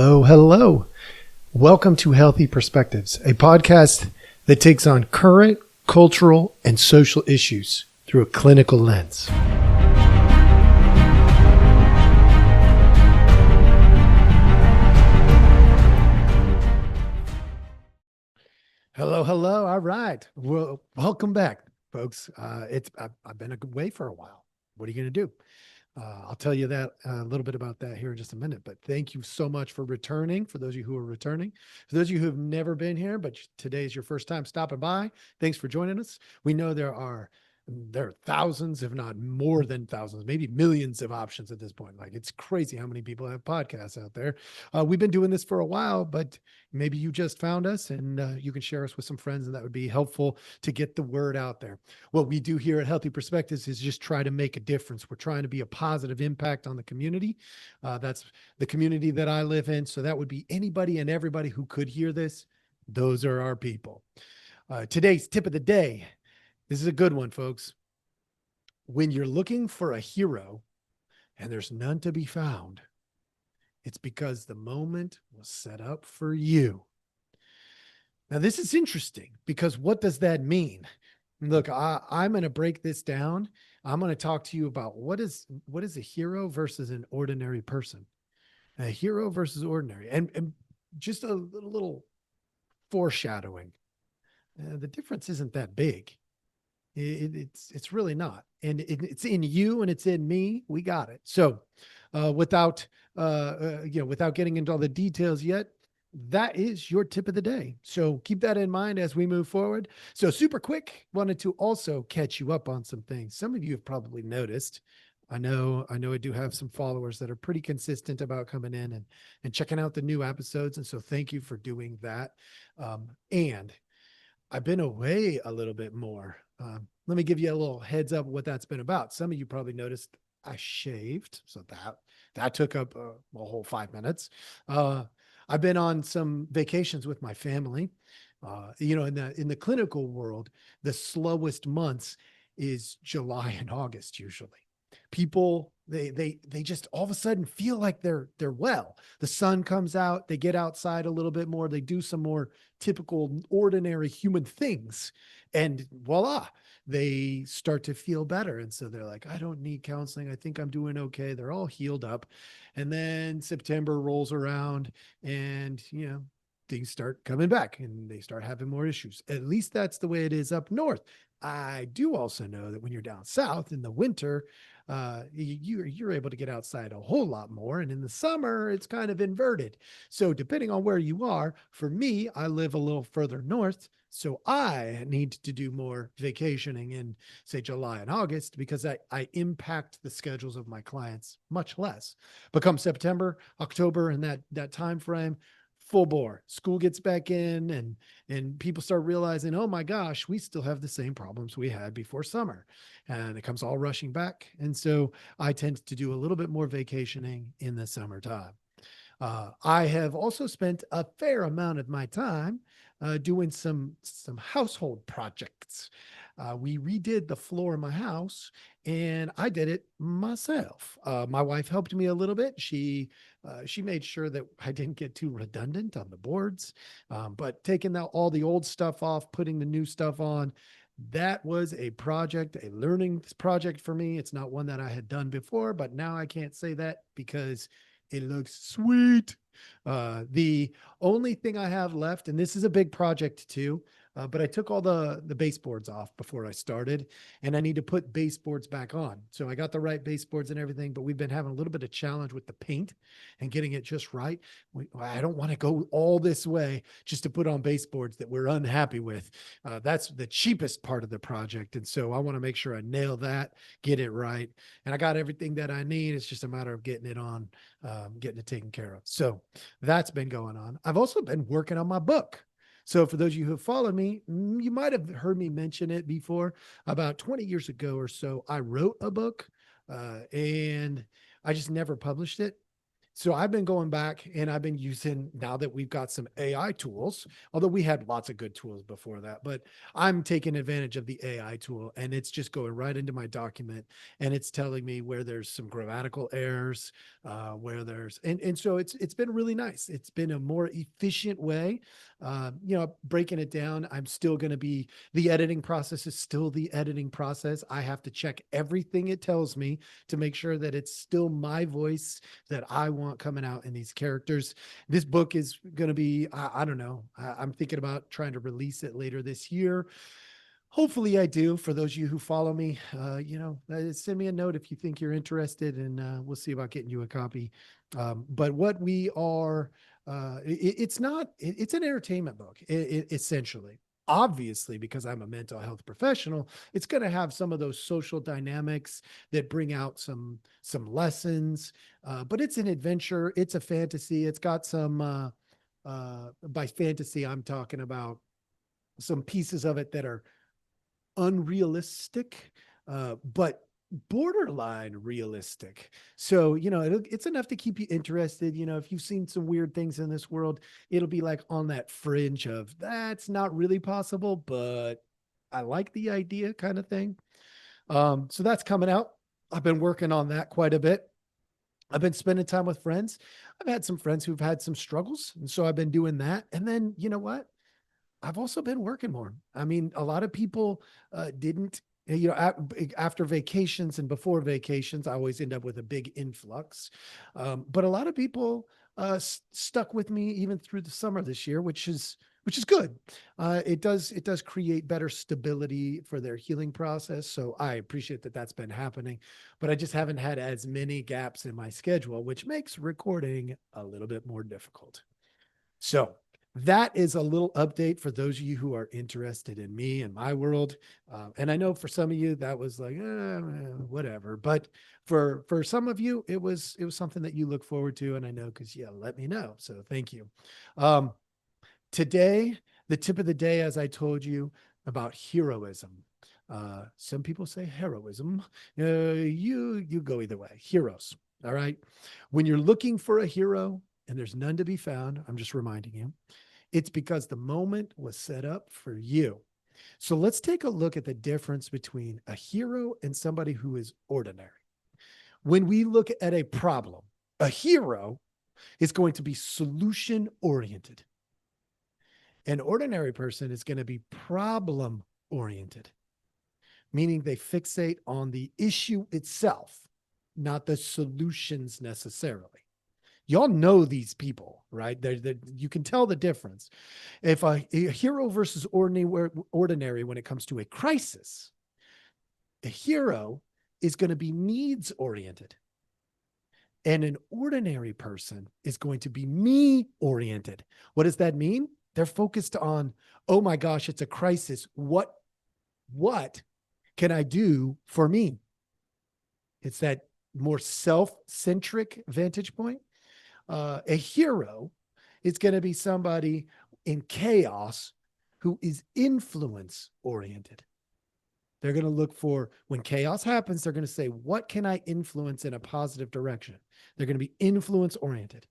Hello, hello. Welcome to Healthy Perspectives, a podcast that takes on current cultural and social issues through a clinical lens. Hello, hello. All right. Well, welcome back, folks. I've been away for a while. What are you going to do? I'll tell you that a little bit about that here in just a minute, but thank you so much for returning. For those of you who are returning, for those of you who have never been here, but today is your first time stopping by, thanks for joining us. We know there are thousands, if not more than thousands, maybe millions of options at this point. Like, it's crazy how many people have podcasts out there. We've been doing this for a while, but maybe you just found us and you can share us with some friends, and that would be helpful to get the word out there. What we do here at Healthy Perspectives is just try to make a difference. We're trying to be a positive impact on the community. That's the community that I live in. So that would be anybody and everybody who could hear this. Those are our people. Today's tip of the day. This is a good one, folks. When you're looking for a hero and there's none to be found, it's because the moment was set up for you. Now, this is interesting because what does that mean? Look, I'm going to break this down. I'm going to talk to you about what is a hero versus an ordinary person. A hero versus ordinary. And just a little foreshadowing. The difference isn't that big. It's really not. And it's in you and it's in me. We got it. So without getting into all the details yet, that is your tip of the day. So keep that in mind as we move forward. So super quick, wanted to also catch you up on some things. Some of you have probably noticed. I know I do have some followers that are pretty consistent about coming in and checking out the new episodes. And so thank you for doing that. And I've been away a little bit more. Let me give you a little heads up what that's been about. Some of you probably noticed I shaved. So that took up a whole 5 minutes. I've been on some vacations with my family. In the clinical world, the slowest months is July and August usually. People, they just all of a sudden feel like they're well. The sun comes out, they get outside a little bit more, they do some more typical ordinary human things, and voila, they start to feel better. And so they're like, I don't need counseling. I think I'm doing okay. They're all healed up. And then September rolls around and, things start coming back and they start having more issues. At least that's the way it is up north. I do also know that when you're down south in the winter, you're able to get outside a whole lot more. And in the summer, it's kind of inverted. So depending on where you are, for me, I live a little further north. So I need to do more vacationing in, say, July and August, because I impact the schedules of my clients much less. But come September, October, and that time frame, full bore. School gets back in and people start realizing, oh my gosh, we still have the same problems we had before summer. And it comes all rushing back. And so I tend to do a little bit more vacationing in the summertime. I have also spent a fair amount of my time doing some household projects. We redid the floor in my house and I did it myself. My wife helped me a little bit. She made sure that I didn't get too redundant on the boards, but taking all the old stuff off, putting the new stuff on, that was a learning project for me. It's not one that I had done before, but now I can't say that because it looks sweet. The only thing I have left, and this is a big project too, but I took all the baseboards off before I started, and I need to put baseboards back on. So I got the right baseboards and everything, but we've been having a little bit of challenge with the paint and getting it just right. I don't want to go all this way just to put on baseboards that we're unhappy with. That's the cheapest part of the project. And so I want to make sure I nail that, get it right. And I got everything that I need. It's just a matter of getting it on, getting it taken care of. So that's been going on. I've also been working on my book. So for those of you who follow me, you might have heard me mention it before. About 20 years ago or so, I wrote a book and I just never published it. So I've been going back and I've been using, now that we've got some AI tools, although we had lots of good tools before that, but I'm taking advantage of the AI tool, and it's just going right into my document, and it's telling me where there's some grammatical errors, where there's, and so it's been really nice. It's been a more efficient way, breaking it down. I'm still going to be, the editing process is still the editing process. I have to check everything it tells me to make sure that it's still my voice that I want coming out in these characters. This book is going to be, I don't know, I'm thinking about trying to release it later this year. Hopefully I do. For those of you who follow me, send me a note if you think you're interested, and we'll see about getting you a copy. But what we are, it's an entertainment book, essentially. Obviously, because I'm a mental health professional, it's going to have some of those social dynamics that bring out some lessons. But it's an adventure. It's a fantasy. It's got some, by fantasy, I'm talking about some pieces of it that are unrealistic, but borderline realistic. So, it's enough to keep you interested. If you've seen some weird things in this world, it'll be like on that fringe of that's not really possible, but I like the idea kind of thing. So that's coming out. I've been working on that quite a bit. I've been spending time with friends. I've had some friends who've had some struggles, and so I've been doing that. And then, you know what? I've also been working more. I mean, a lot of people didn't, after vacations and before vacations, I always end up with a big influx. But a lot of people stuck with me even through the summer this year, which is good. It does create better stability for their healing process. So I appreciate that that's been happening, but I just haven't had as many gaps in my schedule, which makes recording a little bit more difficult. So that is a little update for those of you who are interested in me and my world. And I know for some of you that was like, whatever, but for some of you, it was something that you look forward to. And I know, because let me know. So thank you. Today, the tip of the day, as I told you, about heroism. Some people say heroism. You go either way. Heroes. All right. When you're looking for a hero and there's none to be found, I'm just reminding you, it's because the moment was set up for you. So let's take a look at the difference between a hero and somebody who is ordinary. When we look at a problem, a hero is going to be solution oriented. An ordinary person is going to be problem oriented, meaning they fixate on the issue itself, not the solutions necessarily. Y'all know these people, right? You can tell the difference. If a hero versus ordinary when it comes to a crisis, a hero is going to be needs oriented. And an ordinary person is going to be me oriented. What does that mean? They're focused on, oh my gosh, it's a crisis. What can I do for me? It's that more self-centric vantage point. A hero is going to be somebody in chaos who is influence oriented. They're going to look for, when chaos happens, they're going to say, what can I influence in a positive direction? They're going to be influence oriented.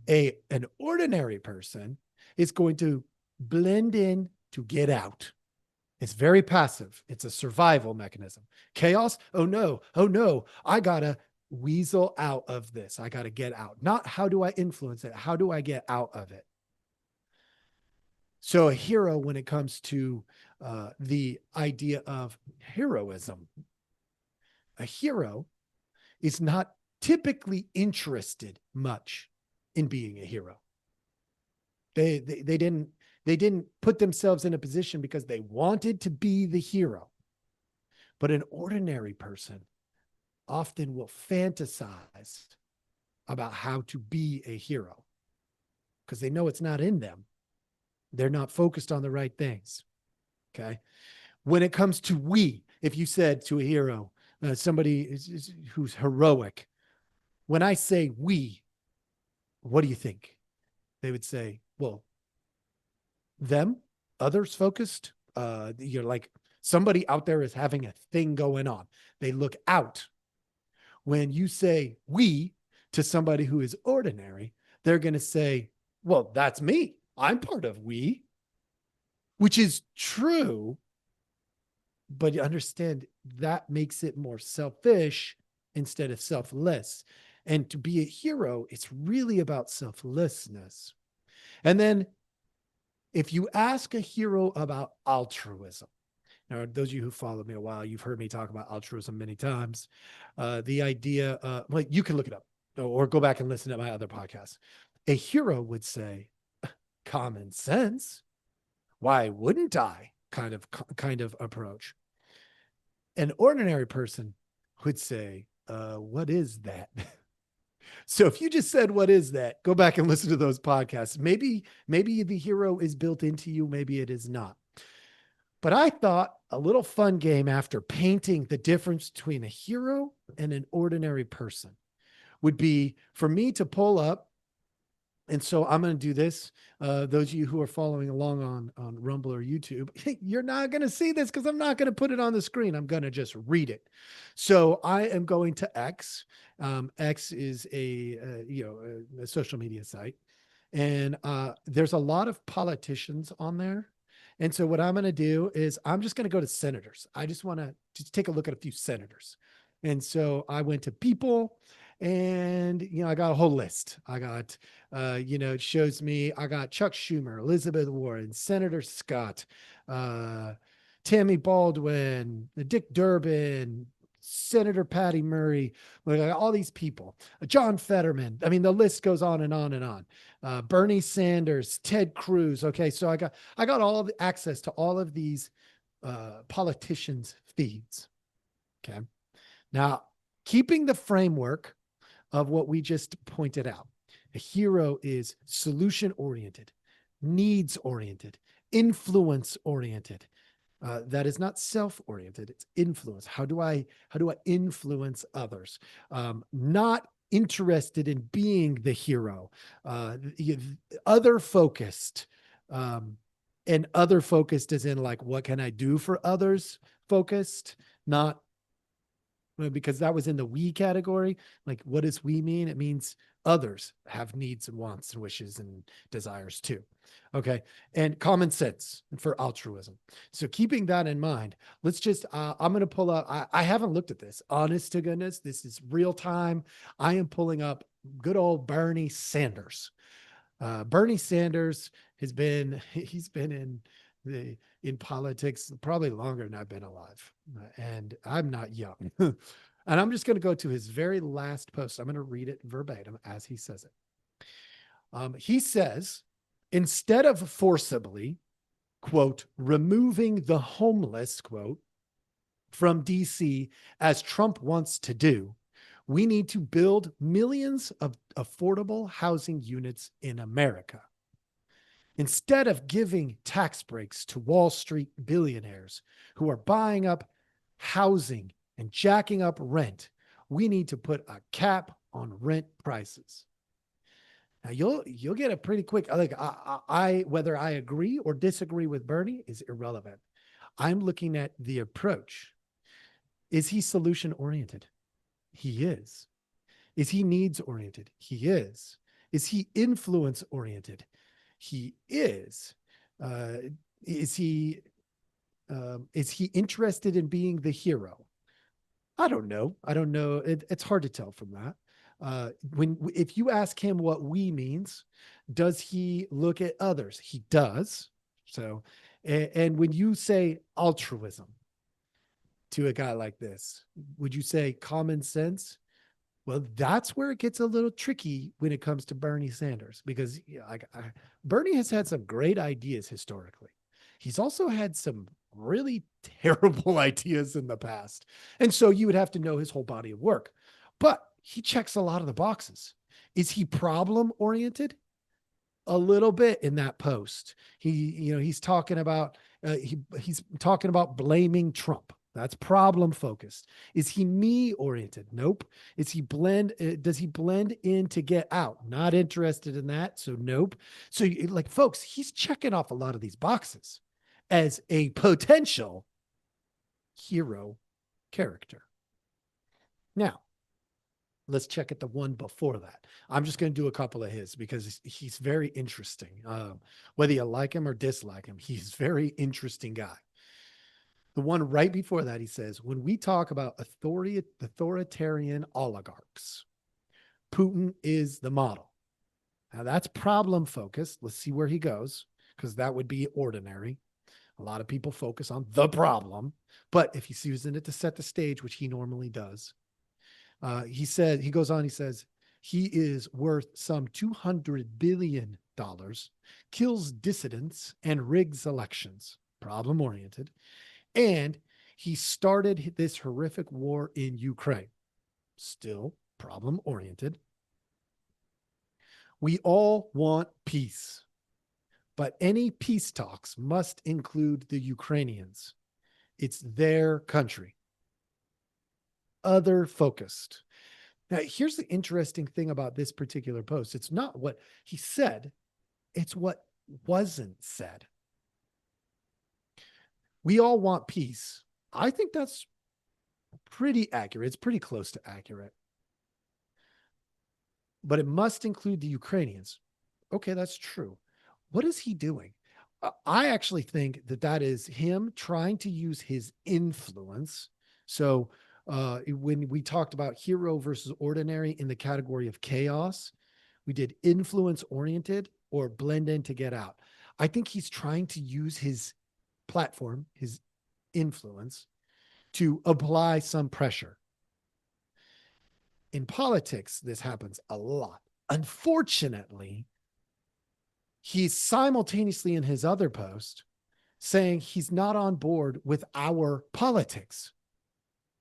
An ordinary person is going to blend in to get out. It's very passive. It's a survival mechanism. Chaos. Oh no. I got to weasel out of this. I got to get out. Not how do I influence it? How do I get out of it? So a hero, when it comes to the idea of heroism, a hero is not typically interested much in being a hero. They didn't put themselves in a position because they wanted to be the hero. But an ordinary person often will fantasize about how to be a hero because they know it's not in them. They're not focused on the right things. Okay. When it comes to we, if you said to a hero, somebody who's heroic, when I say we, what do you think? They would say, well, them, others focused. You're like, somebody out there is having a thing going on. They look out. When you say we, to somebody who is ordinary, they're going to say, well, that's me. I'm part of we, which is true. But you understand that makes it more selfish instead of selfless. And to be a hero, it's really about selflessness. And then if you ask a hero about altruism, now, those of you who followed me a while, you've heard me talk about altruism many times. The idea, well, you can look it up or go back and listen to my other podcasts. A hero would say, common sense. Why wouldn't I? Kind of approach. An ordinary person would say, what is that? So if you just said, what is that? Go back and listen to those podcasts. Maybe the hero is built into you. Maybe it is not. But I thought a little fun game after painting the difference between a hero and an ordinary person would be for me to pull up. And so I'm going to do this. Those of you who are following along on Rumble or YouTube, you're not going to see this because I'm not going to put it on the screen. I'm going to just read it. So I am going to X. X is a social media site. And there's a lot of politicians on there. And so what I'm going to do is I'm just going to go to senators. I just want to just take a look at a few senators. And so I went to people and, I got a whole list. I got, it shows me, I got Chuck Schumer, Elizabeth Warren, Senator Scott, Tammy Baldwin, Dick Durbin, Senator Patty Murray, all these people, John Fetterman. I mean, the list goes on and on and on. Bernie Sanders, Ted Cruz. Okay. So I got all the access to all of these politicians' feeds. Okay. Now, keeping the framework of what we just pointed out, a hero is solution-oriented, needs-oriented, influence-oriented. That is not self-oriented, it's influence. How do I influence others? Not interested in being the hero, other focused, and other focused as in like, what can I do for others focused, not because that was in the we category. Like, what does we mean? It means others have needs and wants and wishes and desires too. Okay. And common sense for altruism. So keeping that in mind, let's just, I'm going to pull up, I haven't looked at this, honest to goodness. This is real time. I am pulling up good old Bernie Sanders. Bernie Sanders he's been in politics probably longer than I've been alive, and I'm not young. And I'm just going to go to his very last post. I'm going to read it verbatim as he says it. He says, instead of forcibly, quote, removing the homeless, quote, from DC as Trump wants to do, we need to build millions of affordable housing units in America. Instead of giving tax breaks to Wall Street billionaires who are buying up housing and jacking up rent, we need to put a cap on rent prices. Now you'll get a pretty quick, like I whether I agree or disagree with Bernie is irrelevant. I'm looking at the approach. Is he solution oriented? He is. Is he needs oriented? He is. Is he influence oriented? He is. Is he interested in being the hero? I don't know. It's hard to tell from that. If you ask him what we means, does he look at others? He does. So, and when you say altruism to a guy like this, would you say common sense? Well, that's where it gets a little tricky when it comes to Bernie Sanders, because Bernie has had some great ideas historically. He's also had some really terrible ideas in the past. And so you would have to know his whole body of work. But he checks a lot of the boxes. Is he problem oriented? A little bit in that post. He's talking about he's talking about blaming Trump. That's problem focused. Is he me oriented? Nope. Does he blend in to get out? Not interested in that. So nope. So like folks, he's checking off a lot of these boxes as a potential hero character. Now, Let's check at the one before that. I'm just going to do a couple of his because he's very interesting. Whether you like him or dislike him, he's a very interesting guy. The one right before that, he says, when we talk about authoritarian oligarchs, Putin is the model. Now that's problem focused. Let's see where he goes, because that would be ordinary. A lot of people focus on the problem, but if he's using it to set the stage, which he normally does, he goes on, he says, he is worth some $200 billion, kills dissidents and rigs elections, problem oriented. And he started this horrific war in Ukraine, still problem oriented. We all want peace, but any peace talks must include the Ukrainians. It's their country. Other focused. Now, here's the interesting thing about this particular post. It's not what he said, it's what wasn't said. We all want peace. I think that's pretty accurate. It's pretty close to accurate. But it must include the Ukrainians. Okay, that's true. What is he doing? I actually think that that is him trying to use his influence. So when we talked about hero versus ordinary in the category of chaos, we did influence oriented or blend in to get out. I think he's trying to use his platform, his influence, to apply some pressure. In politics, this happens a lot. Unfortunately, he's simultaneously in his other post saying he's not on board with our politics.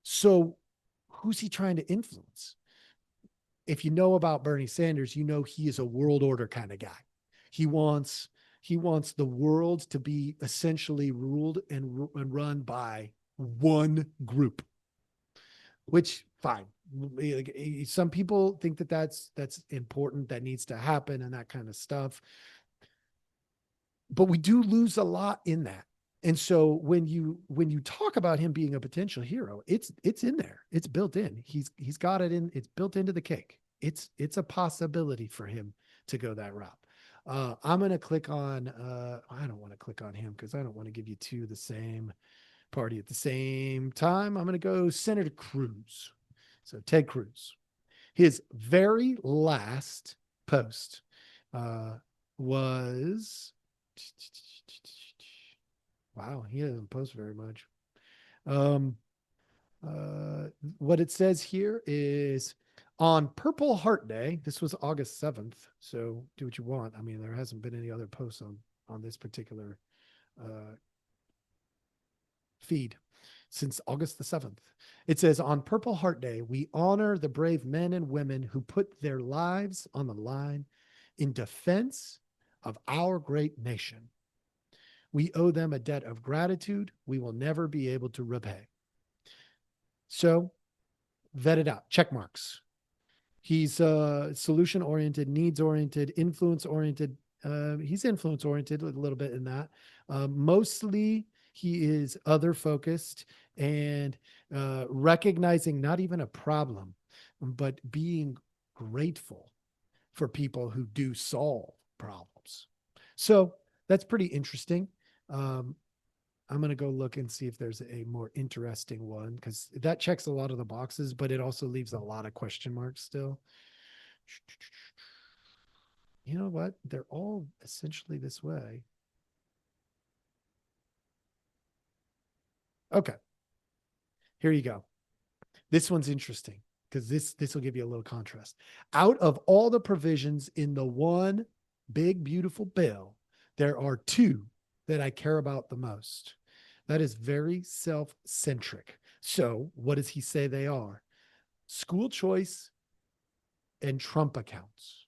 So who's he trying to influence? If you know about Bernie Sanders, you know he is a world order kind of guy. He wants the world to be essentially ruled and run by one group, which fine. Some people think that that's important, that needs to happen and that kind of stuff. But we do lose a lot in that. And so when you talk about him being a potential hero, it's in there. It's built in. He's got it in. It's built into the cake. It's a possibility for him to go that route. I'm going to click on, I don't want to click on him because I don't want to give you two the same party at the same time. I'm going to go Senator Cruz. So Ted Cruz, his very last post was, wow, he doesn't post very much. What it says here is on Purple Heart Day. This was August 7th. So do what you want. I mean, there hasn't been any other posts on this particular feed since August the 7th. It says, on Purple Heart Day, we honor the brave men and women who put their lives on the line in defense of our great nation. We owe them a debt of gratitude we will never be able to repay. So, vet it out. Check marks. He's solution-oriented, needs-oriented, influence-oriented. He's influence-oriented a little bit in that. Mostly, he is other-focused and recognizing not even a problem, but being grateful for people who do solve problems. So that's pretty interesting. I'm going to go look and see if there's a more interesting one, because that checks a lot of the boxes, but it also leaves a lot of question marks still. You know what? They're all essentially this way. Okay. Here you go. This one's interesting because this will give you a little contrast. Out of all the provisions in the one big, beautiful bill, there are two that I care about the most. That is very self-centric. So what does he say they are? School choice and Trump accounts.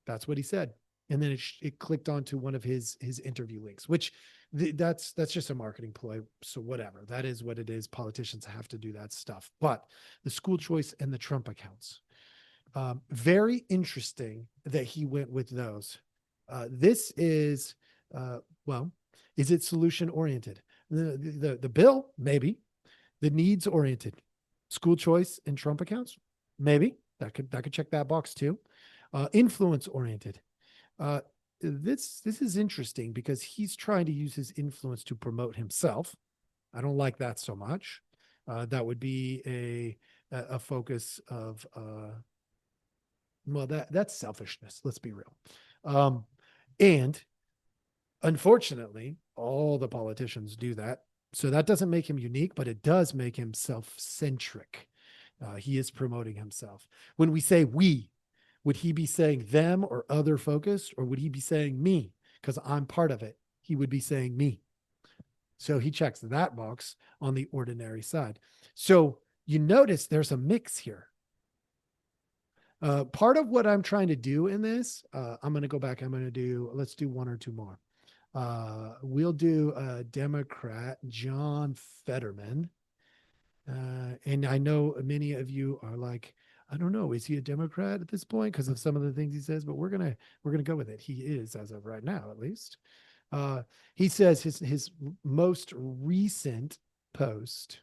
That's what he said. And then it clicked onto one of his interview links, which that's just a marketing ploy. So whatever, that is what it is. Politicians have to do that stuff. But the school choice and the Trump accounts, very interesting that he went with those. This is, well, is it solution oriented? The bill, maybe. The needs oriented, school choice and Trump accounts, Maybe that could check that box too. Influence oriented. Uh, this is interesting because he's trying to use his influence to promote himself. I don't like that so much. That would be a focus of well, that's selfishness. Let's be real. And unfortunately, all the politicians do that. So that doesn't make him unique, but it does make him self-centric. He is promoting himself. When we say we, would he be saying them or other focused, or would he be saying me? Because I'm part of it. He would be saying me. So he checks that box on the ordinary side. So you notice there's a mix here. Part of what I'm trying to do in this, I'm going to go back. Let's do one or two more. We'll do Democrat John Fetterman. And I know many of you are like, I don't know, is he a Democrat at this point because of some of the things he says? But we're gonna go with it. He is, as of right now, at least. He says his most recent post,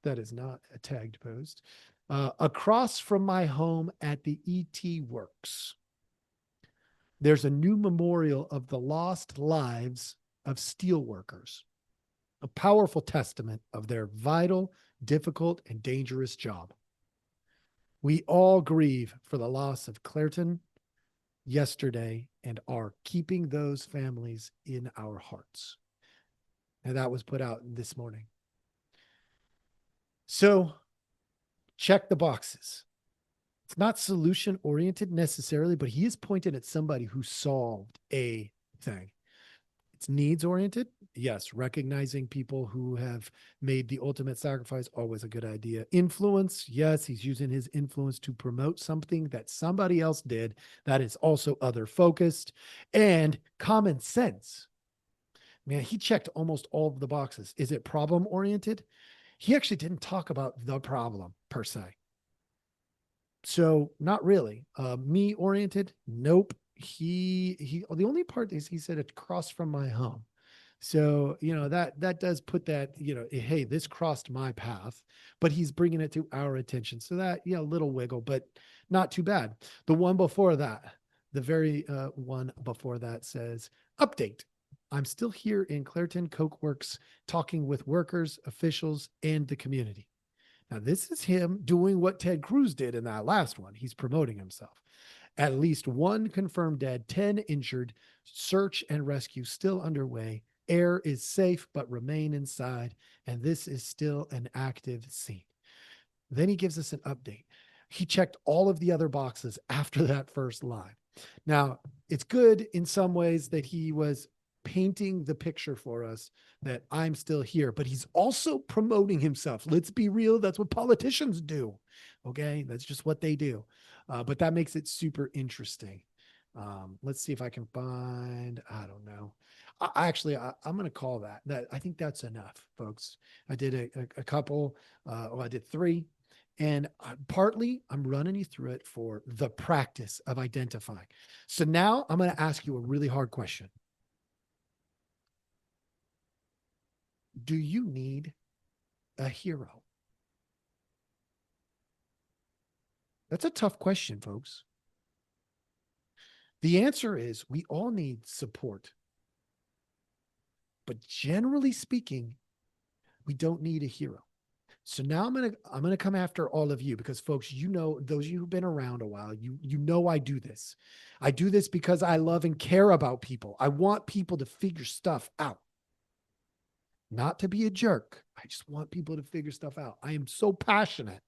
that is not a tagged post, across from my home at the ET Works, there's a new memorial of the lost lives of steelworkers, a powerful testament of their vital, difficult, and dangerous job. We all grieve for the loss of Clairton yesterday and are keeping those families in our hearts. And that was put out this morning. So check the boxes. It's not solution oriented necessarily, but he is pointed at somebody who solved a thing. It's needs oriented. Yes, recognizing people who have made the ultimate sacrifice, always a good idea. Influence. Yes, he's using his influence to promote something that somebody else did that is also other focused. And common sense. Man, he checked almost all of the boxes. Is it problem oriented? He actually didn't talk about the problem per se. So not really. Me oriented? Nope. He the only part is he said it crossed from my home. So, that does put that, hey, this crossed my path, but he's bringing it to our attention. So that, little wiggle, but not too bad. The one before that, the very one before that says, update. I'm still here in Clairton Coke Works talking with workers, officials, and the community. Now, this is him doing what Ted Cruz did in that last one. He's promoting himself. At least one confirmed dead, 10 injured, search and rescue still underway. Air is safe, but remain inside. And this is still an active scene. Then he gives us an update. He checked all of the other boxes after that first line. Now, it's good in some ways that he was painting the picture for us that I'm still here, but he's also promoting himself. Let's be real. That's what politicians do. Okay. That's just what they do. But that makes it super interesting. Let's see if I can find, I don't know. I'm going to call that. I think that's enough, folks. I did a couple, I did three. And partly I'm running you through it for the practice of identifying. So now I'm going to ask you a really hard question. Do you need a hero? That's a tough question, folks. The answer is we all need support. But generally speaking, we don't need a hero. So now I'm gonna come after all of you because, folks, those of you who've been around a while, you know I do this. I do this because I love and care about people. I want people to figure stuff out. Not to be a jerk. I just want people to figure stuff out. I am so passionate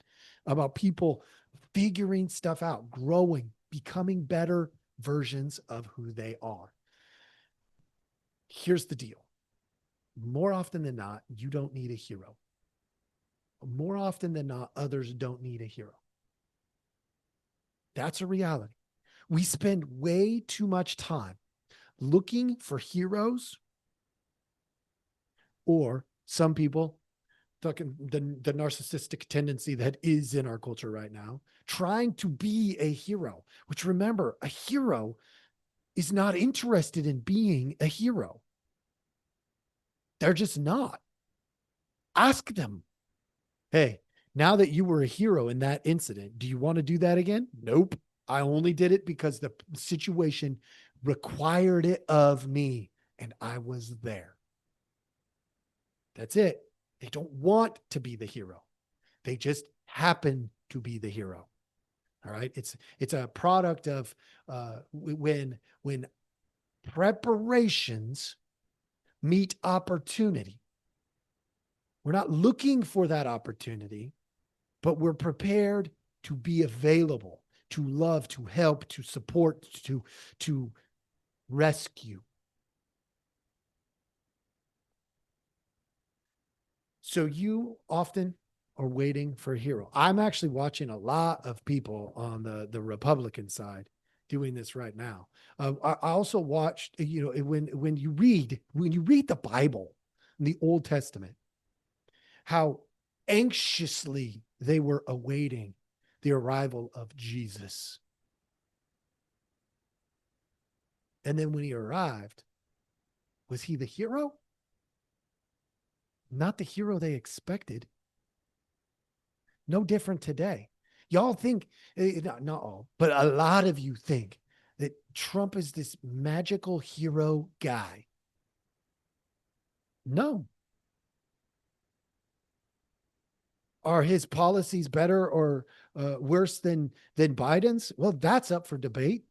about people figuring stuff out, growing, becoming better versions of who they are. Here's the deal. More often than not, you don't need a hero. More often than not, others don't need a hero. That's a reality. We spend way too much time looking for heroes, or some people, the narcissistic tendency that is in our culture right now, trying to be a hero, which, remember, a hero is not interested in being a hero. They're just not. Ask them, hey, Now that you were a hero in that incident, do you want to do that again? Nope. I only did it because the situation required it of me and I was there. That's it. They don't want to be the hero. They just happen to be the hero. All right. It's a product of when preparations meet opportunity. We're not looking for that opportunity, but we're prepared to be available, to love, to help, to support, to rescue. So you often are waiting for a hero. I'm actually watching a lot of people on the Republican side doing this right now. I also watched, when you read the Bible in the Old Testament, how anxiously they were awaiting the arrival of Jesus. And then when he arrived, was he the hero? Not the hero they expected. No different today. Y'all think, not all, but a lot of you think that Trump is this magical hero guy. No. Are his policies better or worse than Biden's? Well, that's up for debate.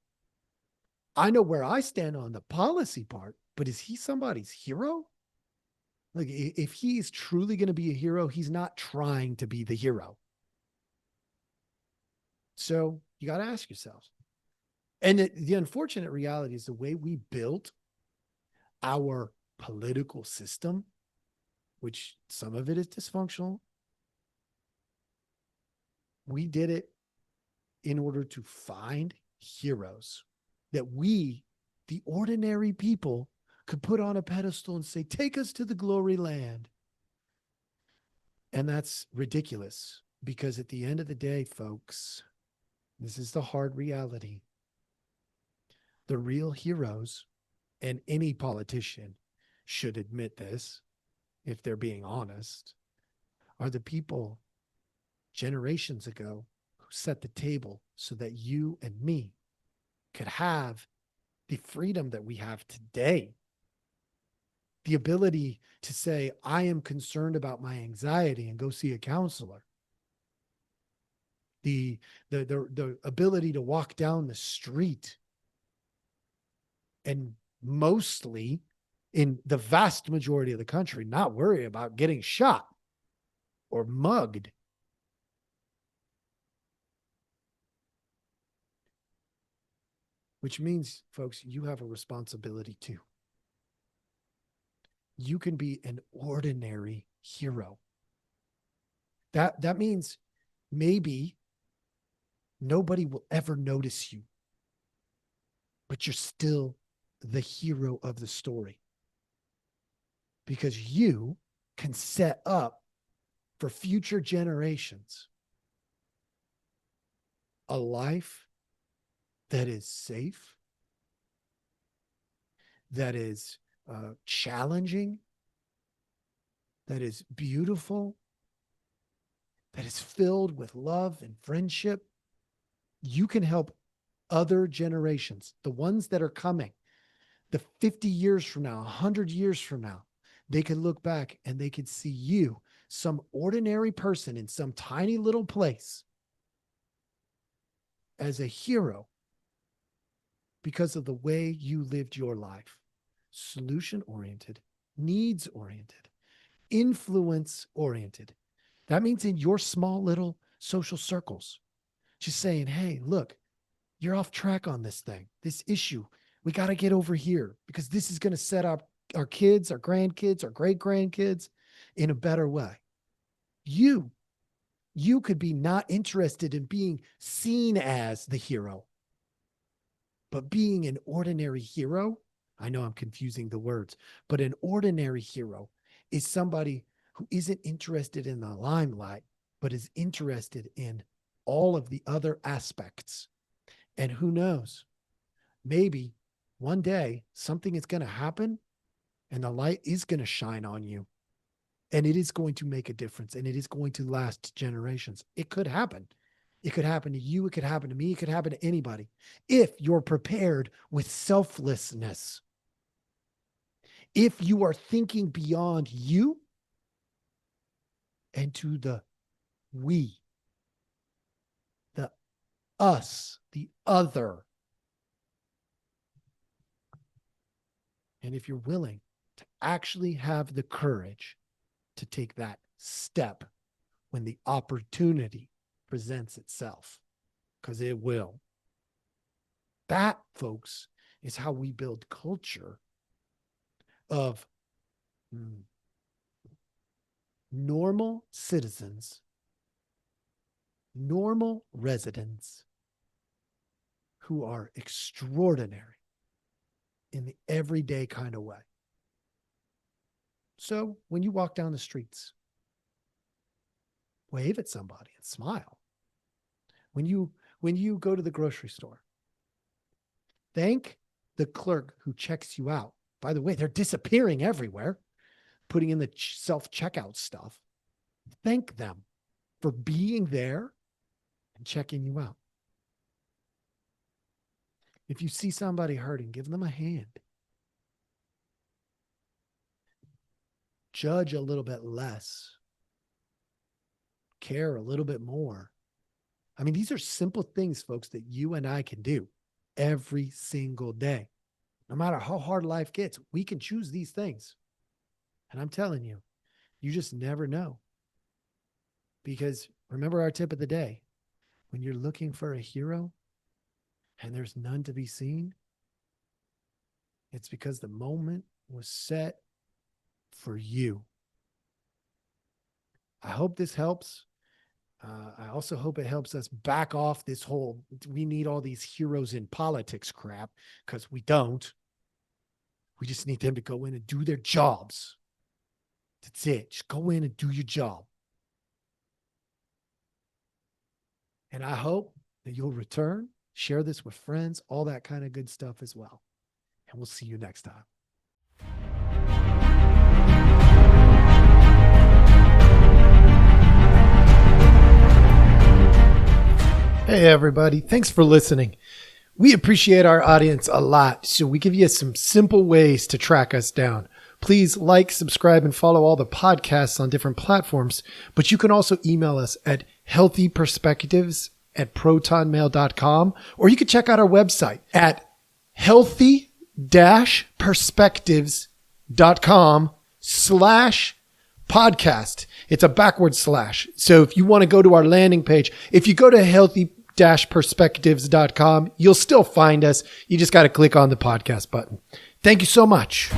I know where I stand on the policy part, but is he somebody's hero? Like, if he's truly going to be a hero, he's not trying to be the hero. So you got to ask yourselves. And the unfortunate reality is the way we built our political system, which some of it is dysfunctional, we did it in order to find heroes that we, the ordinary people, could put on a pedestal and say, take us to the glory land. And that's ridiculous because at the end of the day, folks, this is the hard reality. The real heroes, and any politician should admit this if they're being honest, are the people generations ago who set the table so that you and me could have the freedom that we have today. The ability to say, I am concerned about my anxiety and go see a counselor. The ability to walk down the street and mostly in the vast majority of the country, not worry about getting shot or mugged. Which means, folks, you have a responsibility too. You can be an ordinary hero. That means maybe nobody will ever notice you, but you're still the hero of the story because you can set up for future generations a life that is safe, that is challenging, that is beautiful, that is filled with love and friendship. You can help other generations, the ones that are coming, the 50 years from now, 100 years from now, they could look back and they could see you, some ordinary person in some tiny little place, as a hero because of the way you lived your life. Solution-oriented, needs-oriented, influence-oriented. That means in your small little social circles, just saying, hey, look, you're off track on this thing, this issue. We got to get over here because this is going to set up our kids, our grandkids, our great-grandkids in a better way. You could be not interested in being seen as the hero, but being an ordinary hero. I know I'm confusing the words, but an ordinary hero is somebody who isn't interested in the limelight, but is interested in all of the other aspects. And who knows, maybe one day something is going to happen and the light is going to shine on you. And it is going to make a difference, and it is going to last generations. It could happen. It could happen to you. It could happen to me. It could happen to anybody if you're prepared with selflessness. If you are thinking beyond you and to the we, the us, the other. And if you're willing to actually have the courage to take that step when the opportunity presents itself, because it will. That, folks, is how we build culture of normal citizens, normal residents who are extraordinary in the everyday kind of way. So when you walk down the streets, wave at somebody and smile. When you go to the grocery store, thank the clerk who checks you out. By the way, they're disappearing everywhere, putting in the self-checkout stuff. Thank them for being there and checking you out. If you see somebody hurting, give them a hand. Judge a little bit less. Care a little bit more. I mean, these are simple things, folks, that you and I can do every single day. No matter how hard life gets, we can choose these things. And I'm telling you, you just never know. Because remember our tip of the day, when you're looking for a hero and there's none to be seen, it's because the moment was set for you. I hope this helps. I also hope it helps us back off this whole, we need all these heroes in politics crap, because we don't. We just need them to go in and do their jobs. That's it. Just go in and do your job. And I hope that you'll return, share this with friends, all that kind of good stuff as well. And we'll see you next time. Hey, everybody. Thanks for listening. We appreciate our audience a lot, so we give you some simple ways to track us down. Please like, subscribe, and follow all the podcasts on different platforms, but you can also email us at healthyperspectives@protonmail.com, or you can check out our website at healthy-perspectives.com/podcast. It's a backward slash. So if you want to go to our landing page, if you go to healthy-perspectives.com, you'll still find us. You just got to click on the podcast button. Thank you so much.